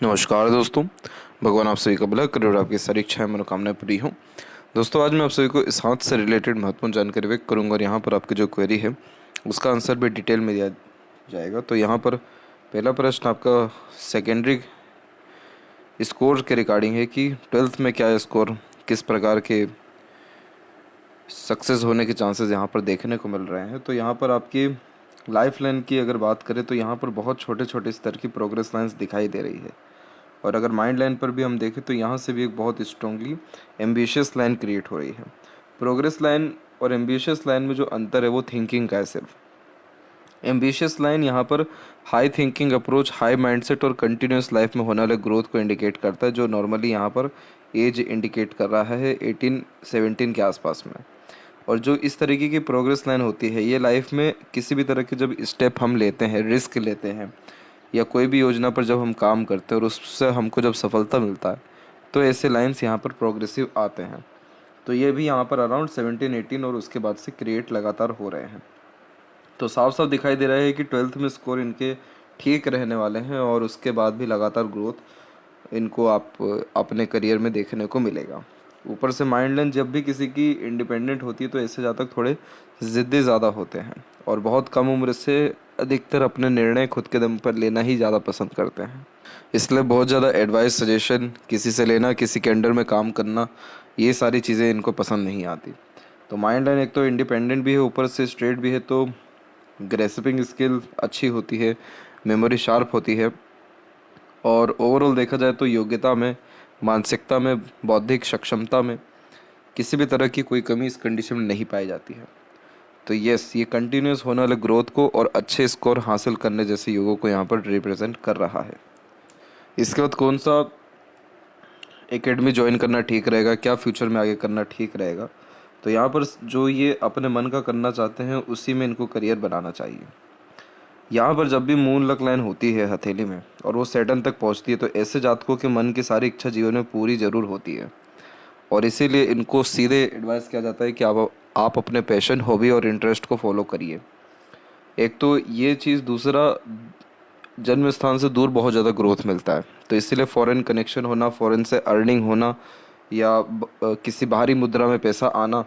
नमस्कार दोस्तों। भगवान आप सभी का भला करे और आपकी सारी इच्छाएं मनोकामनाएं पूरी हों। दोस्तों, आज मैं आप सभी को इस हाथ से रिलेटेड महत्वपूर्ण जानकारी व्यक्त करूंगा और यहाँ पर आपकी जो क्वेरी है उसका आंसर भी डिटेल में दिया जाएगा। तो यहाँ पर पहला प्रश्न आपका सेकेंडरी स्कोर के रिगार्डिंग है कि 12th में क्या स्कोर, किस प्रकार के सक्सेस होने के चांसेस यहाँ पर देखने को मिल रहे हैं। तो यहाँ पर आपकी लाइफ लाइन की अगर बात करें तो यहाँ पर बहुत छोटे छोटे स्तर की प्रोग्रेस लाइंस दिखाई दे रही है। और अगर माइंड लाइन पर भी हम देखें तो यहाँ से भी एक बहुत स्ट्रांगली एम्बिशियस लाइन क्रिएट हो रही है। प्रोग्रेस लाइन और एम्बिशियस लाइन में जो अंतर है वो थिंकिंग का है। सिर्फ एम्बिशियस लाइन यहाँ पर high thinking approach, high mindset और कंटिन्यूस लाइफ में होने वाले ग्रोथ को इंडिकेट करता है, जो नॉर्मली यहाँ पर एज इंडिकेट कर रहा है 18-17 के आसपास में। और जो इस तरीके की प्रोग्रेस लाइन होती है ये लाइफ में किसी भी तरह के जब स्टेप हम लेते हैं, रिस्क लेते हैं या कोई भी योजना पर जब हम काम करते हैं और उससे हमको जब सफलता मिलता है तो ऐसे लाइंस यहाँ पर प्रोग्रेसिव आते हैं। तो ये भी यहाँ पर अराउंड 17-18 और उसके बाद से क्रिएट लगातार हो रहे हैं। तो साफ साफ दिखाई दे रहा है कि 12th में स्कोर इनके ठीक रहने वाले हैं और उसके बाद भी लगातार ग्रोथ इनको आप अपने करियर में देखने को मिलेगा। ऊपर से माइंड लाइन जब भी किसी की इंडिपेंडेंट होती है तो ऐसे जातक थोड़े ज़िद्दी ज़्यादा होते हैं और बहुत कम उम्र से अधिकतर अपने निर्णय खुद के दम पर लेना ही ज़्यादा पसंद करते हैं। इसलिए बहुत ज़्यादा एडवाइस, सजेशन किसी से लेना, किसी के अंडर में काम करना, ये सारी चीज़ें इनको पसंद नहीं आती। तो माइंड लाइन एक तो इंडिपेंडेंट भी है, ऊपर से स्ट्रेट भी है, तो ग्रेस्पिंग स्किल अच्छी होती है, मेमोरी शार्प होती है और ओवरऑल देखा जाए तो योग्यता में, मानसिकता में, बौद्धिक सक्षमता में किसी भी तरह की कोई कमी इस कंडीशन में नहीं पाई जाती है। तो यस, ये कंटिन्यूस होने वाले ग्रोथ को और अच्छे स्कोर हासिल करने जैसे योगों को यहाँ पर रिप्रेजेंट कर रहा है। इसके बाद कौन सा एकेडमी ज्वाइन करना ठीक रहेगा, क्या फ्यूचर में आगे करना ठीक रहेगा, तो यहाँ पर जो ये अपने मन का करना चाहते हैं उसी में इनको करियर बनाना चाहिए। यहाँ पर जब भी मून लक लाइन होती है हथेली में और वो सैटर्न तक पहुँचती है तो ऐसे जातकों के मन की सारी इच्छा जीवन में पूरी ज़रूर होती है और इसीलिए इनको सीधे एडवाइस किया जाता है कि आप अपने पैशन, हॉबी और इंटरेस्ट को फॉलो करिए। एक तो ये चीज़, दूसरा जन्म स्थान से दूर बहुत ज़्यादा ग्रोथ मिलता है, तो इसीलिए फॉरेन कनेक्शन होना, फॉरेन से अर्निंग होना या किसी बाहरी मुद्रा में पैसा आना,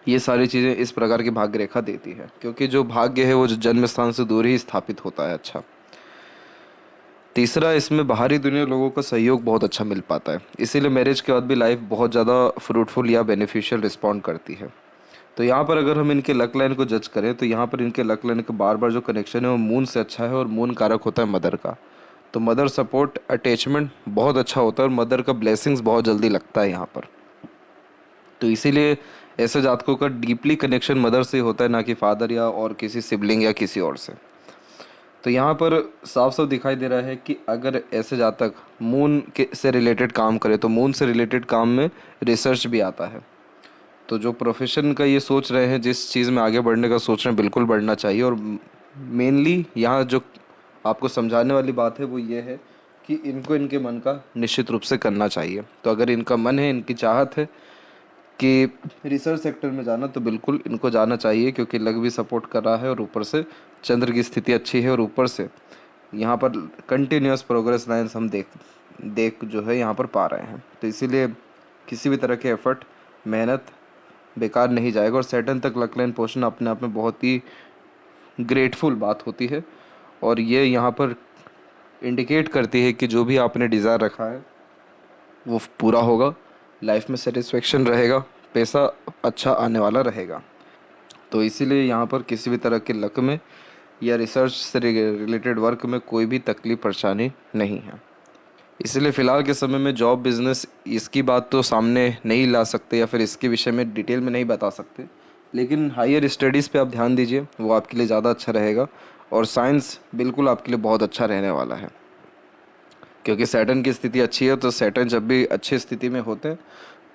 ये सारी चीज़ें इस प्रकार की भाग्य रेखा देती है, क्योंकि जो भाग्य है वो जन्म स्थान से दूर ही स्थापित होता है। अच्छा, तीसरा, इसमें बाहरी दुनिया लोगों का सहयोग बहुत अच्छा मिल पाता है, इसीलिए मैरिज के बाद भी लाइफ बहुत ज़्यादा फ्रूटफुल या बेनिफिशियल रिस्पॉन्ड करती है। तो यहाँ पर अगर हम इनके लक लाइन को जज करें तो यहाँ पर इनके लक लाइन का बार बार जो कनेक्शन है वो मून से अच्छा है और मून कारक होता है मदर का। तो मदर सपोर्ट, अटैचमेंट बहुत अच्छा होता है और मदर का ब्लेसिंग्स बहुत जल्दी लगता है यहाँ पर। तो इसीलिए ऐसे जातकों का डीपली कनेक्शन मदर से होता है, ना कि फादर या और किसी सिबलिंग या किसी और से। तो यहाँ पर साफ साफ दिखाई दे रहा है कि अगर ऐसे जातक मून के से रिलेटेड काम करे तो मून से रिलेटेड काम में रिसर्च भी आता है। तो जो प्रोफेशन का ये सोच रहे हैं, जिस चीज़ में आगे बढ़ने का सोच रहे हैं, बिल्कुल बढ़ना चाहिए। और मेनली यहाँ जो आपको समझाने वाली बात है वो ये है कि इनको इनके मन का निश्चित रूप से करना चाहिए। तो अगर इनका मन है, इनकी चाहत है कि रिसर्च सेक्टर में जाना, तो बिल्कुल इनको जाना चाहिए, क्योंकि लक भी सपोर्ट कर रहा है और ऊपर से चंद्र की स्थिति अच्छी है और ऊपर से यहाँ पर कंटिन्यूस प्रोग्रेस लाइन्स हम देख जो है यहाँ पर पा रहे हैं। तो इसीलिए किसी भी तरह के एफर्ट, मेहनत बेकार नहीं जाएगा और सैटर्न तक लक लाइन पहुँचना अपने आप में बहुत ही ग्रेटफुल बात होती है। और ये यहाँ पर इंडिकेट करती है कि जो भी आपने डिज़ायर रखा है वो पूरा होगा, लाइफ में सेटिस्फेक्शन रहेगा, पैसा अच्छा आने वाला रहेगा। तो इसीलिए यहाँ पर किसी भी तरह के लक में या रिसर्च से रिलेटेड वर्क में कोई भी तकलीफ परेशानी नहीं है। इसलिए फ़िलहाल के समय में जॉब, बिज़नेस, इसकी बात तो सामने नहीं ला सकते या फिर इसके विषय में डिटेल में नहीं बता सकते, लेकिन हायर स्टडीज़ पे आप ध्यान दीजिए, वो आपके लिए ज़्यादा अच्छा रहेगा। और साइंस बिल्कुल आपके लिए बहुत अच्छा रहने वाला है, क्योंकि सैटर्न की स्थिति अच्छी है। तो सैटर्न जब भी अच्छी स्थिति में होते हैं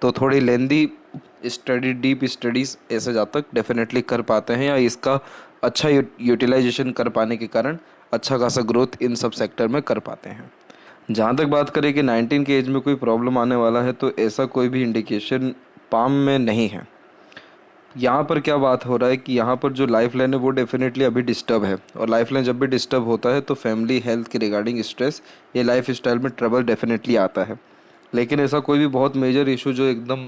तो थोड़ी लेंदी स्टडी, डीप स्टडीज़ ऐसे जातक डेफिनेटली कर पाते हैं, या इसका अच्छा यूटिलाइजेशन कर पाने के कारण अच्छा खासा ग्रोथ इन सब सेक्टर में कर पाते हैं। जहाँ तक बात करें कि 19 की एज में कोई प्रॉब्लम आने वाला है, तो ऐसा कोई भी इंडिकेशन पाम में नहीं है। यहाँ पर क्या बात हो रहा है कि यहाँ पर जो लाइफ लाइन है वो डेफिनेटली अभी डिस्टर्ब है, और लाइफ लाइन जब भी डिस्टर्ब होता है तो फैमिली हेल्थ के रिगार्डिंग स्ट्रेस, ये लाइफ स्टाइल में ट्रबल डेफिनेटली आता है। लेकिन ऐसा कोई भी बहुत मेजर इशू जो एकदम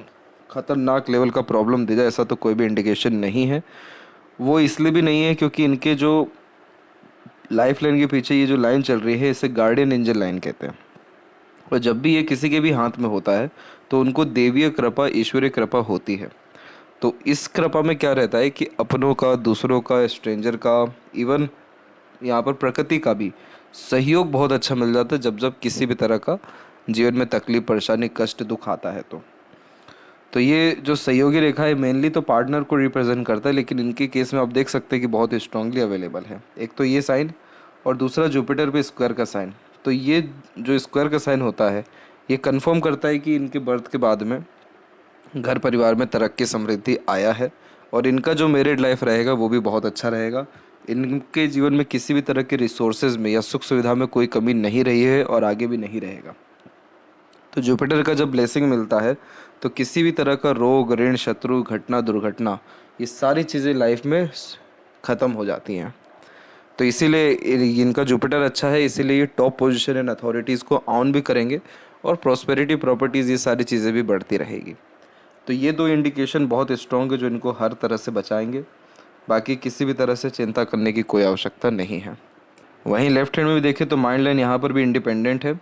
ख़तरनाक लेवल का प्रॉब्लम दे जाए, ऐसा तो कोई भी इंडिकेशन नहीं है। वो इसलिए भी नहीं है क्योंकि इनके जो लाइफ लाइन के पीछे ये जो लाइन चल रही है, इसे गार्डियन एंजल लाइन कहते हैं। और जब भी ये किसी के भी हाथ में होता है तो उनको देवीय कृपा, ईश्वरीय कृपा होती है। तो इस कृपा में क्या रहता है कि अपनों का, दूसरों का, स्ट्रेंजर का, इवन यहाँ पर प्रकृति का भी सहयोग बहुत अच्छा मिल जाता है जब जब किसी भी तरह का जीवन में तकलीफ, परेशानी, कष्ट, दुख आता है। तो ये जो सहयोगी रेखा है मेनली तो पार्टनर को रिप्रेजेंट करता है, लेकिन इनके केस में आप देख सकते हैं कि बहुत स्ट्रांगली अवेलेबल है। एक तो ये साइन, और दूसरा जुपिटर पे स्क्वायर का साइन। तो ये जो स्क्वायर का साइन होता है ये कंफर्म करता है कि इनके बर्थ के बाद में घर परिवार में तरक्की, समृद्धि आया है, और इनका जो मैरिड लाइफ रहेगा वो भी बहुत अच्छा रहेगा। इनके जीवन में किसी भी तरह के रिसोर्सेज में या सुख सुविधा में कोई कमी नहीं रही है और आगे भी नहीं रहेगा। तो जुपिटर का जब ब्लेसिंग मिलता है तो किसी भी तरह का रोग, ऋण, शत्रु, घटना, दुर्घटना, ये सारी चीज़ें लाइफ में ख़त्म हो जाती हैं। तो इसीलिए इनका जुपिटर अच्छा है, इसीलिए ये टॉप पोजीशन एंड अथॉरिटीज़ को ऑन भी करेंगे, और प्रॉस्पेरिटी, प्रॉपर्टीज़, ये सारी चीज़ें भी बढ़ती रहेगी। तो ये दो इंडिकेशन बहुत स्ट्रॉन्ग है जो इनको हर तरह से बचाएंगे। बाकी किसी भी तरह से चिंता करने की कोई आवश्यकता नहीं है। वहीं लेफ्ट हैंड में भी देखें तो माइंड लाइन यहाँ पर भी इंडिपेंडेंट है।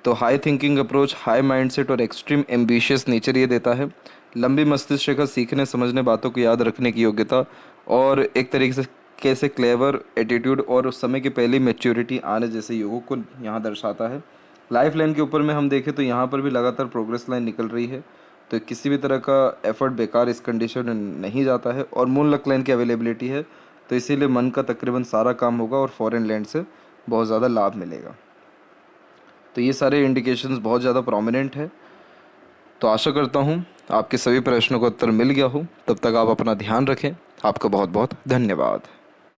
तो high thinking approach, high mindset और एक्सट्रीम एम्बिशियस नेचर ये देता है। लंबी मस्तिष्क रेखा, सीखने, समझने, बातों को याद रखने की योग्यता, और एक तरीके से कैसे क्लेवर एटीट्यूड और समय के पहले मैच्योरिटी आने जैसे योगों को यहाँ दर्शाता है। लाइफ लाइन के ऊपर में हम देखें तो यहाँ पर भी लगातार प्रोग्रेस लाइन निकल रही है, तो किसी भी तरह का एफर्ट बेकार इस कंडीशन में नहीं जाता है। और मून लक लाइन की अवेलेबिलिटी है, तो इसीलिए मन का तकरीबन सारा काम होगा और फॉरेन लैंड से बहुत ज़्यादा लाभ मिलेगा। तो ये सारे इंडिकेशंस बहुत ज़्यादा प्रोमिनेंट है। तो आशा करता हूँ आपके सभी प्रश्नों का उत्तर मिल गया हो। तब तक आप अपना ध्यान रखें। आपका बहुत बहुत धन्यवाद।